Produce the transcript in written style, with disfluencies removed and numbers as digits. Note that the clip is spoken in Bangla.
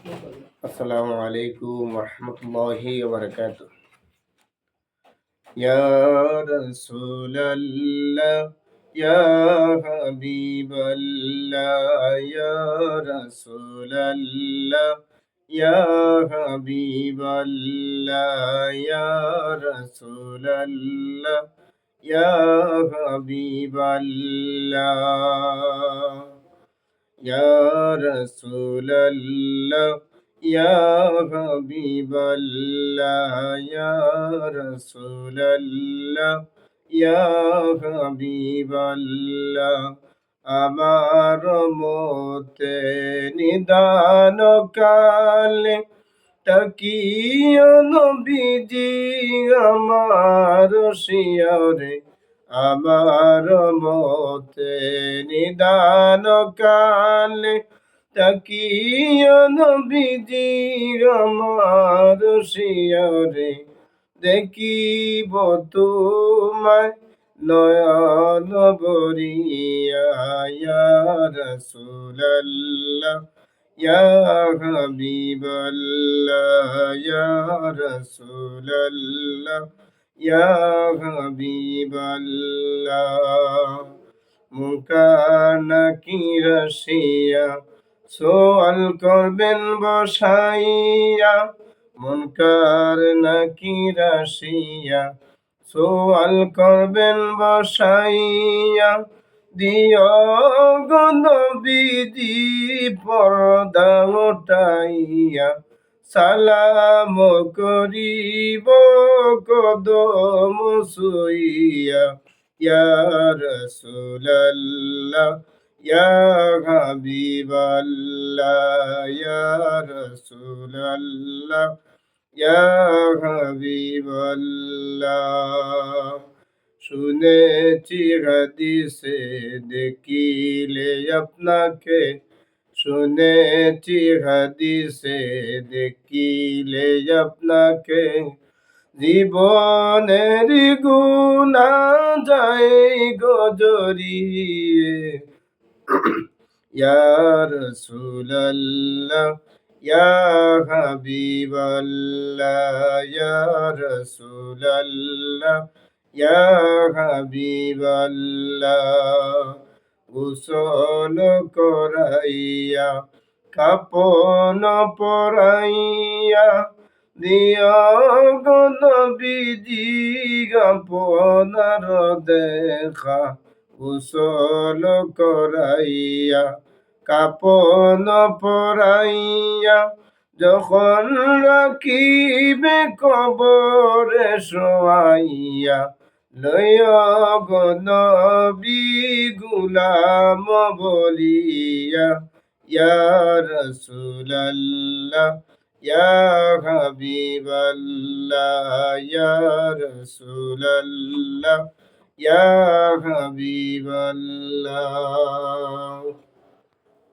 আসসালামু আলাইকুম রহমতুল্লাহি ওয়া বারাকাতুহু। ইয়া রাসূলাল্লাহ ইয়া হাবিবাল্লাহ ইয়া রাসূলাল্লাহ ইয়া হাবিবাল্লাহ ইয়া রাসূলাল্লাহ ইয়া হাবিবাল্লাহ ইয়া রাসূলাল্লাহ ইয়া হাবিবাল্লাহ ইয়া রাসূলাল্লাহ ইয়া হাবিবাল্লাহ আমার মতে নিদান কালে তাকিও নবীজি আমার শিয়রে আমার মতে নিদান কালে তাকিও নবীজি আমার শিয়রে দেখিব তোমায় নয়ন বরিয়া ইয়া রাসূলাল্লাহ ইয়া হাবিবাল্লাহ ইয়া রাসূলাল্লাহ ইয়া হাবিবাল্লাহ মুকানা কি রসিয়া সোয়াল করবেন বসাইয়া মুনকার নাকি রাশিয়া সোয়াল করবেন বসাইয়া দিও গো নবীজি পর্দা উঠাইয়া সালাম করিব কদম ছুঁইয়া ইয়া রাসূলাল্লাহ ইয়া হাবিবাল্লাহ ইয়া রাসূলাল্লাহ ইয়া হাবিবাল্লাহ শুনেছি হাদিসে দেখিলে আপনাকে শুনেছি হাদিসে দেখিলে আপনাকে জীবনের গুণা যায় গজরিয়ে ইয়া রাসূলাল্লাহ ইয়া হাবিবাল্লাহ ইয়া রাসূলাল্লাহ ইয়া হাবিবাল্লাহ গোসল করাইয়া কাপন পরাইয়া দিও গো নবীজি আপনার দেখা গোসল করাইয়া কাপন পরাইয়া যখন রাখিবে কবরে শোয়াইয়া লয় গো নবী গুলাম বলিয়া ইয়া রাসূলাল্লাহ ইয়া হাবিবাল্লাহ ইয়া রাসূলাল্লাহ ইয়া হাবিবাল্লাহ।